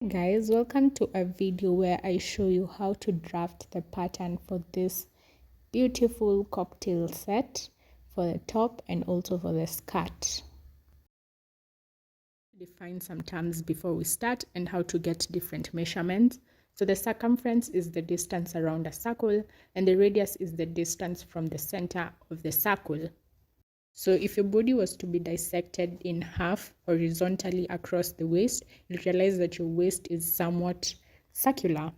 Hey guys, welcome to a video where I show you how to draft the pattern for this beautiful cocktail set for the top and also for the skirt. Define some terms before we start and how to get different measurements. So the circumference is the distance around a circle and the radius is the distance from the center of the circle. So if your body was to be dissected in half horizontally across the waist, you'll realize that your waist is somewhat circular.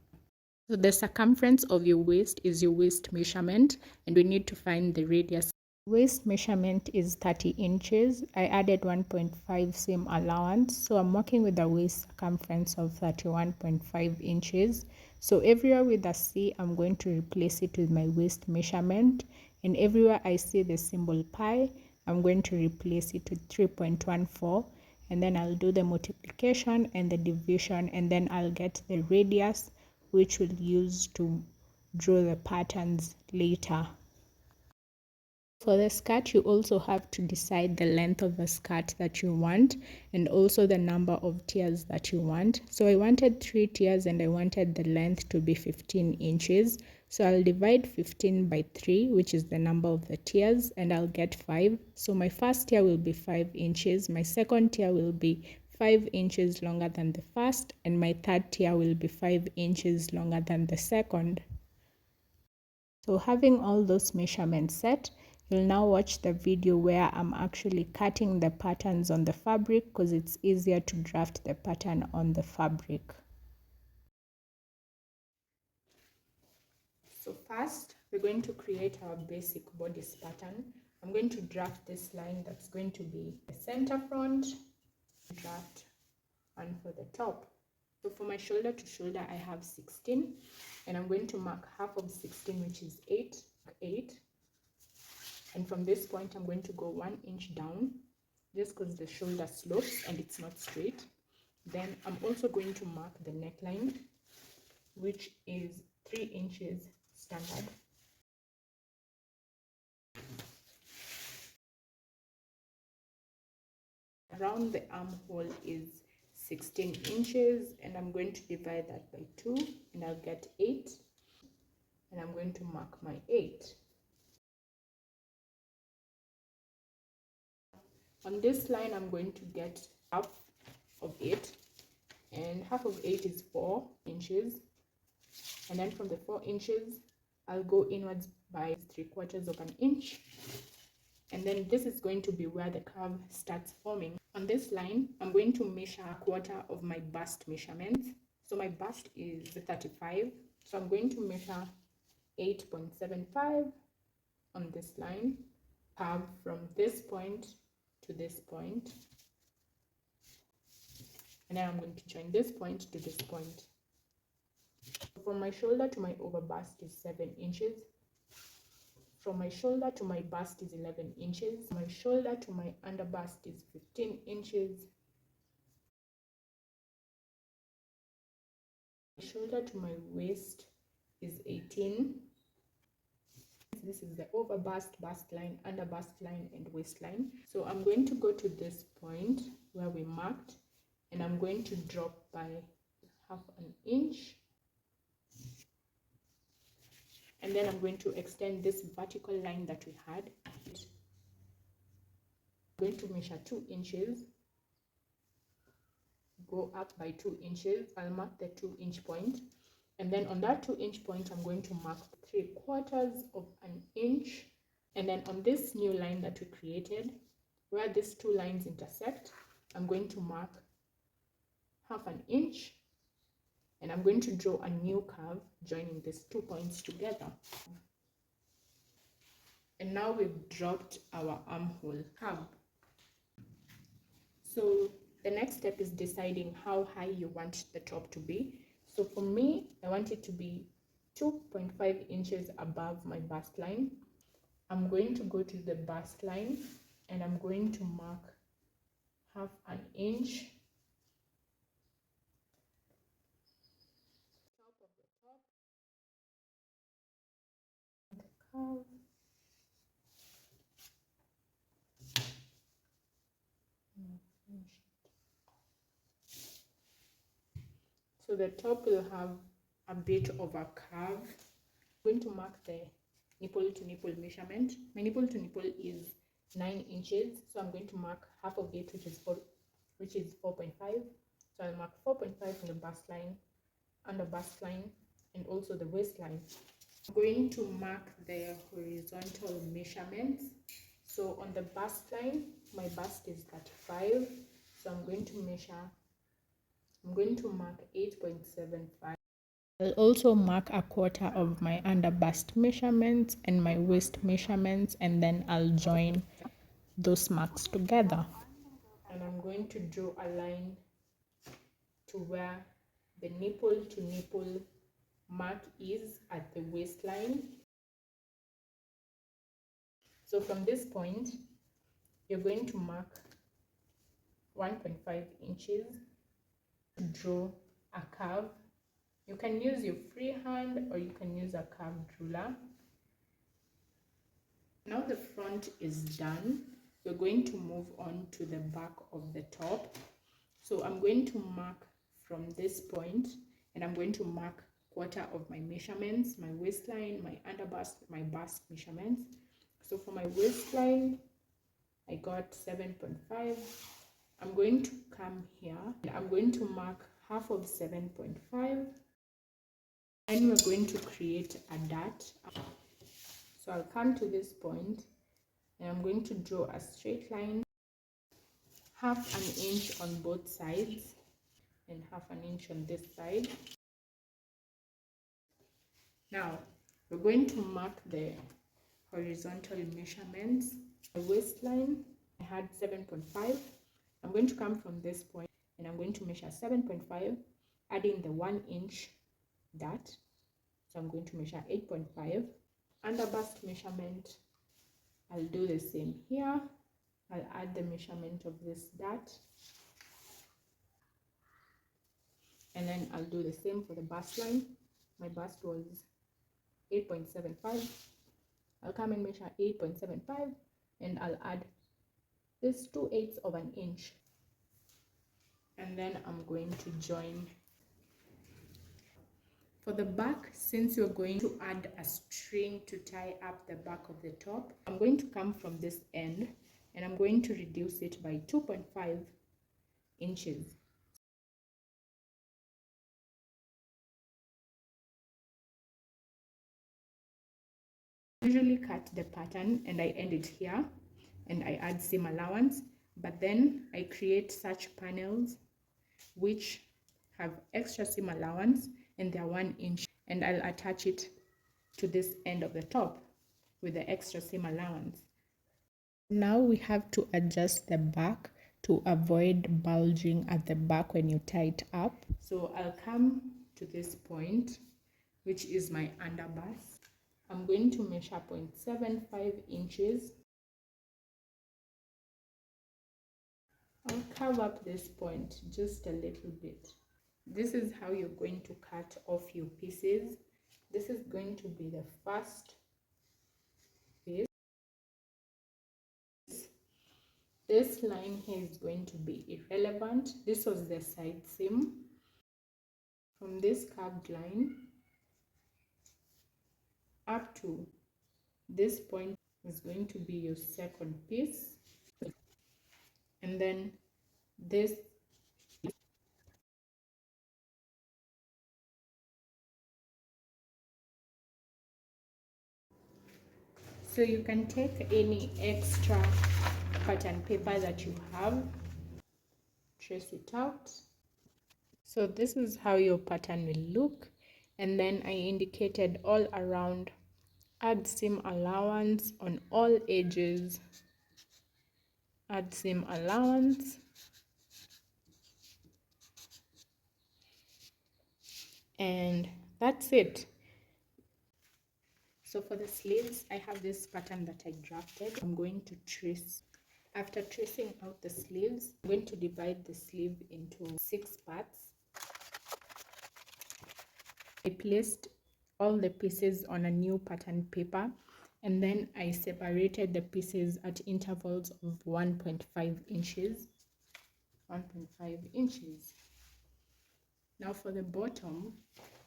So the circumference of your waist is your waist measurement, and we need to find the radius. Waist measurement is 30 inches. I added 1.5 seam allowance, so I'm working with a waist circumference of 31.5 inches. So everywhere with a C, I'm going to replace it with my waist measurement, and everywhere I see the symbol pi, I'm going to replace it with 3.14, and then I'll do the multiplication and the division, and then I'll get the radius, which we'll use to draw the patterns later. For the skirt, you also have to decide the length of the skirt that you want and also the number of tiers that you want. So I wanted 3 tiers and I wanted the length to be 15 inches. So I'll divide 15 by 3, which is the number of the tiers, and I'll get 5. So my first tier will be 5 inches, my second tier will be 5 inches longer than the first, and my third tier will be 5 inches longer than the second. So having all those measurements set, you'll now watch the video where I'm actually cutting the patterns on the fabric because it's easier to draft the pattern on the fabric. So first, we're going to create our basic bodice pattern. I'm going to draft this line that's going to be the center front, draft one for the top. So for my shoulder to shoulder, I have 16, and I'm going to mark half of 16, which is 8. And from this point, I'm going to go 1 inch down, just because the shoulder slopes and it's not straight. Then I'm also going to mark the neckline, which is 3 inches standard. Around the armhole is 16 inches, and I'm going to divide that by 2, and I'll get 8. And I'm going to mark my 8. On this line, I'm going to get half of 8, and half of 8 is 4 inches. And then from the 4 inches, I'll go inwards by 3/4 of an inch. And then this is going to be where the curve starts forming. On this line, I'm going to measure 1/4 of my bust measurement. So my bust is 35. So I'm going to measure 8.75 on this line, curve from this point to this point. And then I'm going to join this point to this point. From my shoulder to my over bust is 7 inches. From my shoulder to my bust is 11 inches. My shoulder to my under bust is 15 inches. My shoulder to my waist is 18. This is the over bust, bust line, under bust line, and waistline. So I'm going to go to this point where we marked, and I'm going to drop by half an inch. And then I'm going to extend this vertical line that we had. I'm going to measure 2 inches, go up by 2 inches. I'll mark the 2-inch point, and then on that 2-inch point, I'm going to mark 3/4 of an inch. And then on this new line that we created, where these two lines intersect, I'm going to mark half an inch, and I'm going to draw a new curve joining these 2 points together. And now we've dropped our armhole curve. So the next step is deciding how high you want the top to be. So for me, I want it to be 2.5 inches above my bust line. I'm going to go to the bust line and I'm going to mark half an inch. Top of the top. The curve. So the top will have a bit of a curve. I'm going to mark the nipple to nipple measurement. My nipple to nipple is 9 inches, so I'm going to mark half of it, which is 4.5. So I'll mark 4.5 from the bust line, under bust line, and also the waistline. I'm going to mark the horizontal measurements. So on the bust line, my bust is 35, so I'm going to mark 8.75. I'll also mark a quarter of my under bust measurements and my waist measurements, and then I'll join those marks together. And I'm going to draw a line to where the nipple to nipple mark is at the waistline. So from this point, you're going to mark 1.5 inches to draw a curve. You can use your free hand or you can use a curved ruler. Now the front is done. We're going to move on to the back of the top. So I'm going to mark from this point, and I'm going to mark quarter of my measurements, my waistline, my under bust, my bust measurements. So for my waistline, I got 7.5. I'm going to come here and I'm going to mark half of 7.5. And we're going to create a dart. So I'll come to this point and I'm going to draw a straight line, half an inch on both sides and half an inch on this side. Now we're going to mark the horizontal measurements. The waistline, I had 7.5. I'm going to come from this point and I'm going to measure 7.5, adding the 1 inch dart. So I'm going to measure 8.5. Under bust measurement, I'll do the same here. I'll add the measurement of this dart, and then I'll do the same for the bust line. My bust was 8.75. I'll come and measure 8.75, and I'll add this 2/8 of an inch, and then I'm going to join. For the back, since you're going to add a string to tie up the back of the top, I'm going to come from this end and I'm going to reduce it by 2.5 inches. I usually cut the pattern and I end it here and I add seam allowance, but then I create such panels which have extra seam allowance and they're 1 inch, and I'll attach it to this end of the top with the extra seam allowance. Now we have to adjust the back to avoid bulging at the back when you tie it up. So I'll come to this point, which is my underbust. I'm going to measure 0.75 inches. I'll curve up this point just a little bit. This is how you're going to cut off your pieces. This is going to be the first piece. This line here is going to be irrelevant. This was the side seam. From this curved line up to this point is going to be your second piece, and then this so you can take any extra pattern paper that you have, trace it out. So this is how your pattern will look, and then I indicated all around. Add seam allowance on all edges, add seam allowance, and that's it. So for the sleeves, I have this pattern that I drafted. I'm going to trace. After tracing out the sleeves, I'm going to divide the sleeve into 6 parts. I placed all the pieces on a new pattern paper, and then I separated the pieces at intervals of 1.5 inches. 1.5 inches. Now for the bottom,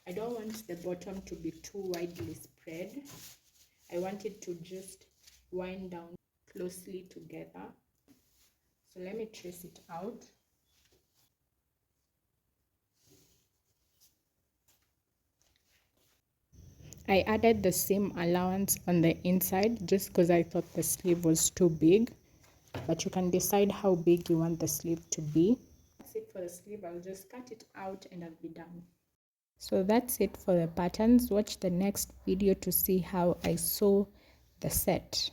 I don't want the bottom to be too widely spread. I want it to just wind down closely together. So let me trace it out. I added the seam allowance on the inside just because I thought the sleeve was too big, but you can decide how big you want the sleeve to be. That's it for the sleeve. I'll just cut it out and I'll be done. So that's it for the patterns. Watch the next video to see how I sew the set.